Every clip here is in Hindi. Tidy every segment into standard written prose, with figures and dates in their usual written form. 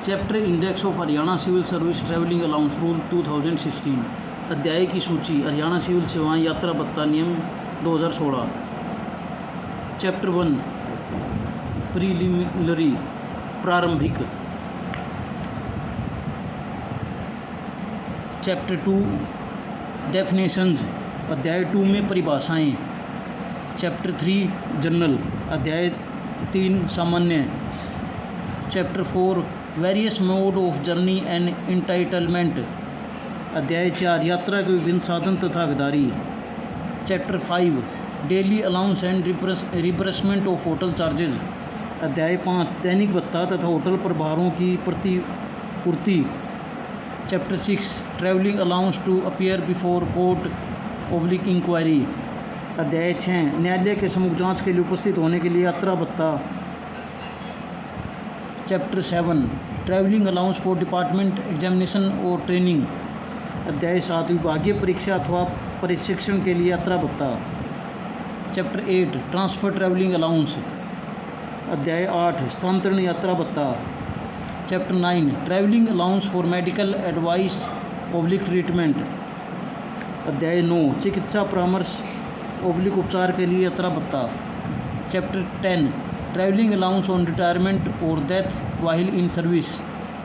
Chapter index of Haryana civil service travelling allowance rule 2016। अध्याय की सूची हरियाणा सिविल सेवाएं यात्रा भत्ता नियम 2016। चैप्टर 1 प्रीलिमिनरी प्रारंभिक। Chapter 2 definitions. अध्याय 2 में परिभाषाएं। Chapter 3 general. अध्याय 3 सामान्य। Chapter 4 various mode of journey and entitlement. अध्याय 4 यात्रा के विभिन्न साधन तथा हकदारी। Chapter 5 daily allowance and reimbursement of hotel charges. अध्याय 5 दैनिक भत्ता तथा होटल प्रभारों की प्रतिपूर्ति। Chapter 6 travelling allowance to appear before court public inquiry. अध्याय 6 न्यायालय के सम्मुख जांच के लिए उपस्थित होने के लिए यात्रा भत्ता। Chapter 7 travelling allowance for department examination और ट्रेनिंग। अध्याय 7 विभागीय परीक्षा अथवा प्रशिक्षण के लिए यात्रा भत्ता। Chapter 8 transfer travelling allowance. अध्याय 8 स्थानांतरण यात्रा भत्ता। Chapter 9 travelling allowance for medical advice public treatment. अध्याय 9 चिकित्सा परामर्श पब्लिक उपचार के लिए यात्रा भत्ता। Chapter 10 travelling allowance on retirement और डेथ वाहिल इन सर्विस।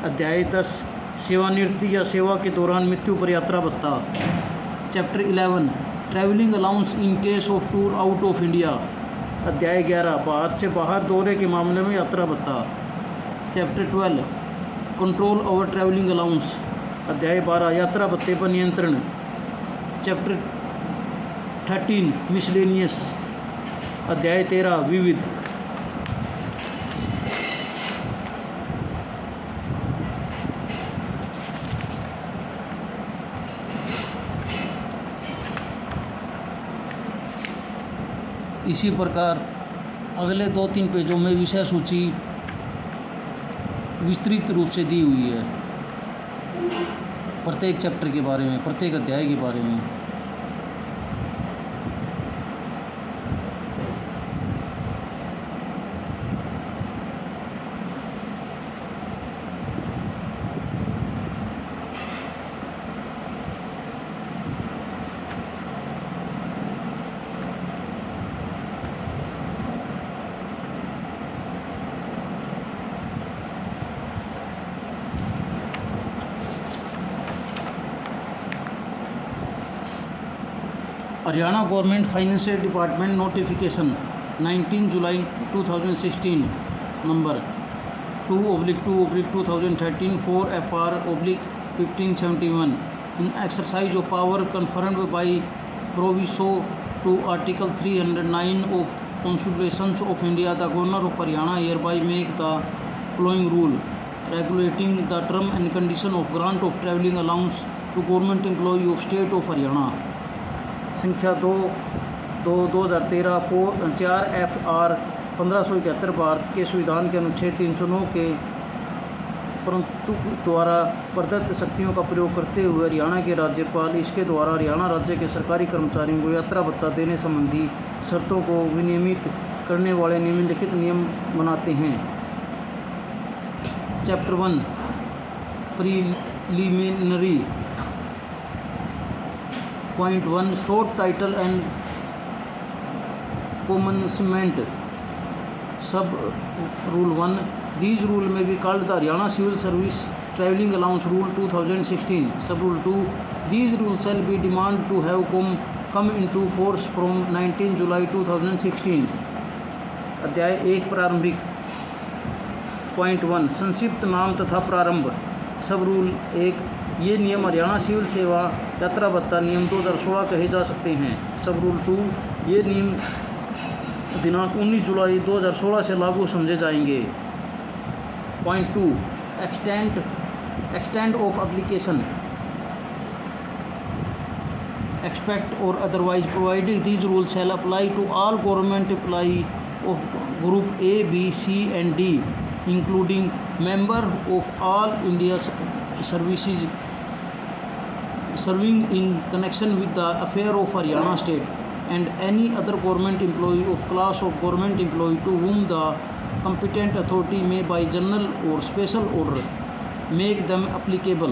अध्याय 10 सेवानिवृत्ति या सेवा के दौरान मृत्यु पर यात्रा भत्ता। Chapter 11 travelling allowance in case of tour out of India. अध्याय 11 भारत से बाहर दौरे के मामले में यात्रा भत्ता। Chapter 12 control over travelling allowance. अध्याय 12 यात्रा भत्ते पर नियंत्रण। Chapter 13 miscellaneous. अध्याय 13 विविध। इसी प्रकार अगले 2-3 पेजों में विषय सूची विस्तृत रूप से दी हुई है प्रत्येक चैप्टर के बारे में, प्रत्येक अध्याय के बारे में। Haryana government financial department notification 19 जुलाई 2016 number 2/2/2013 4 FR/1571 in exercise of power confirmed by proviso to article 309 of constitution of India the governor of Haryana hereby make the following rule regulating the term and condition of grant of travelling allowance to government employee of state of Haryana. संख्या 2/2013 4 FR 1571 भारत के संविधान के अनुच्छेद 309 के परंतु द्वारा प्रदत्त शक्तियों का प्रयोग करते हुए हरियाणा के राज्यपाल इसके द्वारा हरियाणा राज्य के सरकारी कर्मचारियों को यात्रा भत्ता देने संबंधी शर्तों को विनियमित करने वाले निम्नलिखित नियम बनाते हैं। Chapter 1 preliminary. Point 1 short title and commencement. Sub rule 1 these rule may be called the Haryana Civil Service Travelling Allowance Rule 2016. Sub rule 2 these rules shall be demanded to have come into force from 19 July 2016. अध्याय 1 प्रारंभिक। Point 1 संक्षिप्त नाम तथा प्रारंभ। सब रूल 1 ये नियम हरियाणा सिविल सेवा यात्रा भत्ता नियम 2016 कहे जा सकते हैं। सब रूल 2 ये नियम दिनांक 19 जुलाई 2016 से लागू समझे जाएंगे। Point 2 extent of application except और otherwise provided these rule shall apply to all government employee of group A, B, C and D including member of all India services serving in connection with the affair of Haryana state and any other government employee of class of government employee to whom the competent authority may by general or special order make them applicable.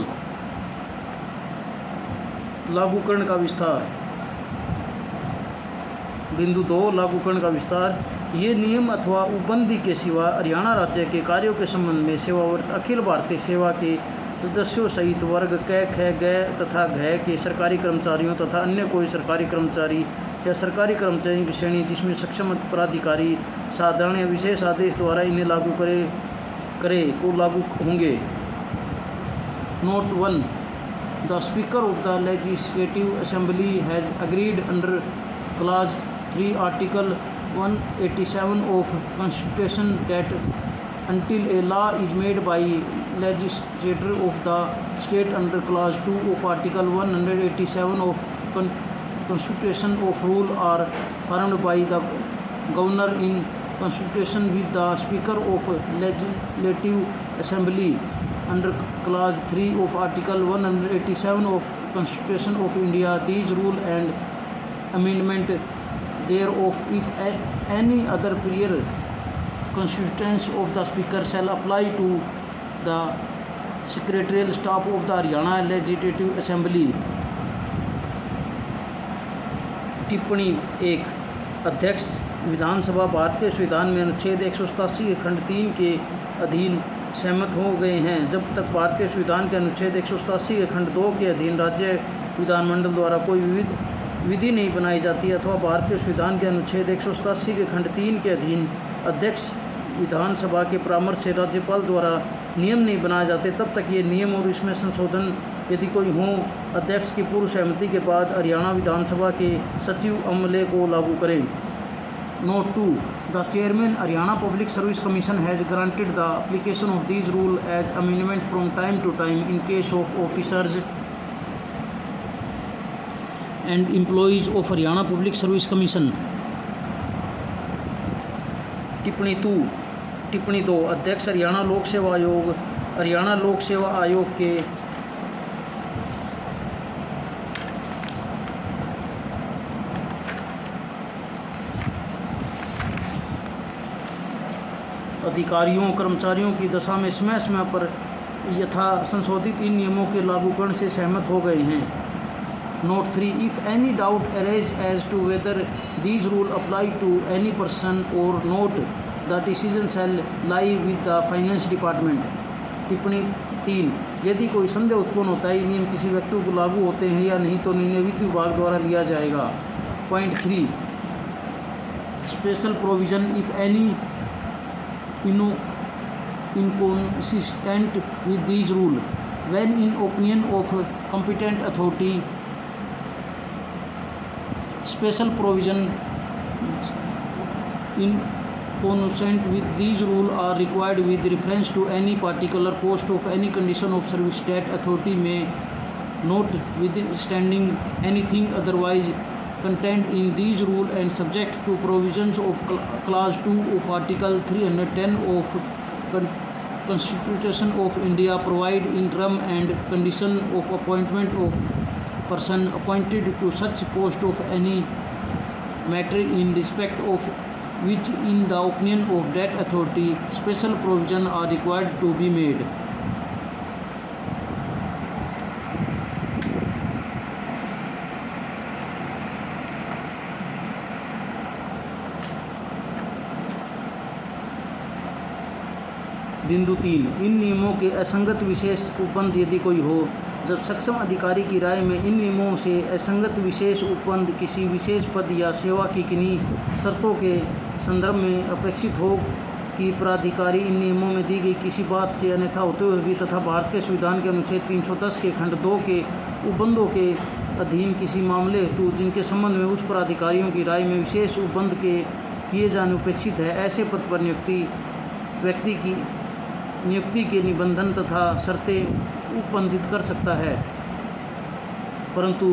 लागूकरण का विस्तार। बिंदु 2, लागूकरण का विस्तार। ये नियम अथवा उपबंधी के सिवा हरियाणा राज्य के कार्यों के संबंध में सेवारत अखिल भारतीय सेवा के सदस्यों सहित वर्ग क, ख, ग तथा घ के सरकारी कर्मचारियों तथा अन्य कोई सरकारी कर्मचारी या सरकारी कर्मचारियों की श्रेणी जिसमें सक्षम प्राधिकारी साधारण या विशेष आदेश द्वारा इन्हें लागू करे को लागू होंगे। Note 1, the speaker of the legislative assembly has agreed under clause 3 article 187 of Constitution that until a law is made by legislature of the state under clause 2 of article 187 of Constitution of rule are formed by the governor in consultation with the speaker of legislative assembly under clause 3 of article 187 of Constitution of India, these rule and amendment thereof, if any other prior constituents of the speaker shall apply to the secretarial staff of the Haryana Legislative Assembly। टिप्पणी 1, अध्यक्ष विधानसभा भारतीय संविधान में अनुच्छेद 187 खंड 3 के अधीन सहमत हो गए हैं जब तक भारतीय संविधान के अनुच्छेद 187 खंड 2 के अधीन राज्य विधानमंडल द्वारा कोई विधि नहीं बनाई जाती अथवा भारतीय संविधान के अनुच्छेद 187 के खंड 3 के अधीन अध्यक्ष विधानसभा के परामर्श से राज्यपाल द्वारा नियम नहीं बनाए जाते, तब तक ये नियम और इसमें संशोधन यदि कोई हो अध्यक्ष की पूर्व सहमति के बाद हरियाणा विधानसभा के सचिव अमले को लागू करें। Note 2, the chairman Haryana public service commission has granted the application of these rule as amendment from time to time in case of officers and employees of Haryana Public Service Commission। टिप्पणी 2, अध्यक्ष हरियाणा लोक सेवा आयोग के अधिकारियों कर्मचारियों की दशा में समय समय पर यथा संशोधित इन नियमों के लागूकरण से सहमत हो गए हैं। Note 3, if any doubt arises as to whether these rules apply to any person or not, the decision shall lie with the finance department। टिप्पणी 3, यदि कोई संदेह उत्पन्न होता है नियम किसी व्यक्ति को लागू होते हैं या नहीं तो निर्णय वित्त विभाग द्वारा लिया जाएगा। Point 3, special provision if any inconsistent with these rules when in opinion of competent authority, special provision inconsistent with these rules are required with reference to any particular post of any condition of service that authority may notwithstanding anything otherwise contained in these rules and subject to provisions of clause 2 of article 310 of Constitution of India provide in term and condition of appointment of person appointed to such post of any matter in respect of which in the opinion of that authority special provision are required to be made। बिंदु 3, इन नियमों के असंगत विशेष उपबंध यदि कोई हो जब सक्षम अधिकारी की राय में इन नियमों से असंगत विशेष उपबंध किसी विशेष पद या सेवा की किन्हीं शर्तों के संदर्भ में अपेक्षित हो कि प्राधिकारी इन नियमों में दी गई किसी बात से अन्यथा होते हुए भी तथा भारत के संविधान के अनुच्छेद 310 के खंड 2 के उपबंधों के अधीन किसी मामले हेतु जिनके संबंध में उच्च प्राधिकारियों की राय में विशेष उपबंध के किए जाने अपेक्षित है ऐसे पद पर व्यक्ति की नियुक्ति के निबंधन तथा शर्तें उपबंधित कर सकता है, परंतु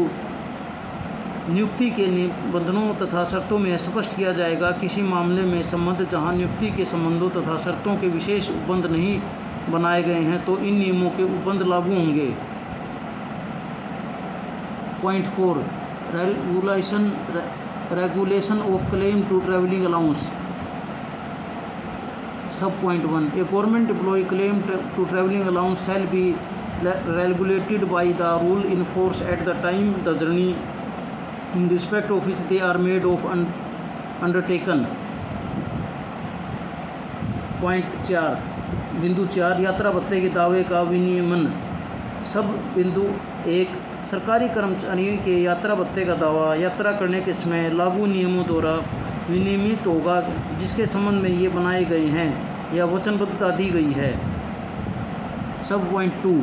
नियुक्ति के निबंधनों तथा शर्तों में स्पष्ट किया जाएगा किसी मामले में संबंध जहां नियुक्ति के संबंधों तथा शर्तों के विशेष उपबंध नहीं बनाए गए हैं तो इन नियमों के उपबंध लागू होंगे। Point 4, regulation of claim to travelling allowance. Sub point 1, a government employee claim to travelling allowance shall be regulated by the rule in force at the time the journey in respect of which they are made of undertaken. Point 4, बिंदु 4, यात्रा भत्ते के दावे का विनियमन। सब बिंदु 1, सरकारी कर्मचारियों के यात्रा भत्ते का दावा यात्रा करने के समय लागू नियमों द्वारा विनियमित होगा जिसके संबंध में ये बनाए गए हैं या वचनबद्धता दी गई है। सब point 2,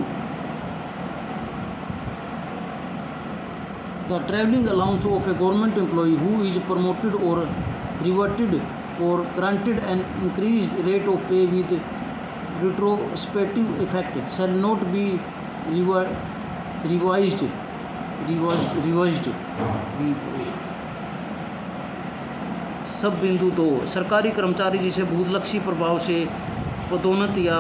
the travelling allowance of a government employee who is promoted or reverted or granted an increased rate of pay with retrospective effect shall not be revised. सब बिंदु 2, सरकारी कर्मचारी जिसे भूतलक्षी प्रभाव से पदोन्नत या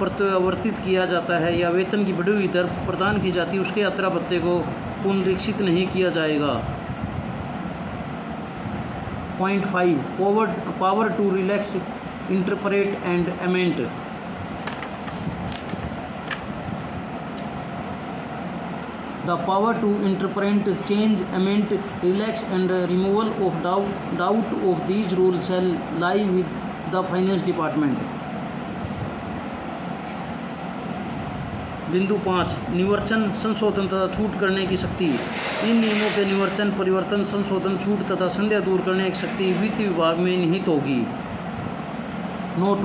प्रत्यावर्तित किया जाता है या वेतन की बढ़ी हुई दर प्रदान की जाती है उसके यात्रा भत्ते को पुनरीक्षित नहीं किया जाएगा। Point 5, power to relax, interpret and amend. The power to interpret, change, amend, relax and removal of doubt of these rule shall lie with the finance department. बिंदु 5, निवर्चन, संशोधन तथा छूट करने की शक्ति। इन नियमों के निवर्चन, परिवर्तन, संशोधन, छूट तथा संदेह दूर करने की शक्ति वित्त विभाग में निहित होगी। नोट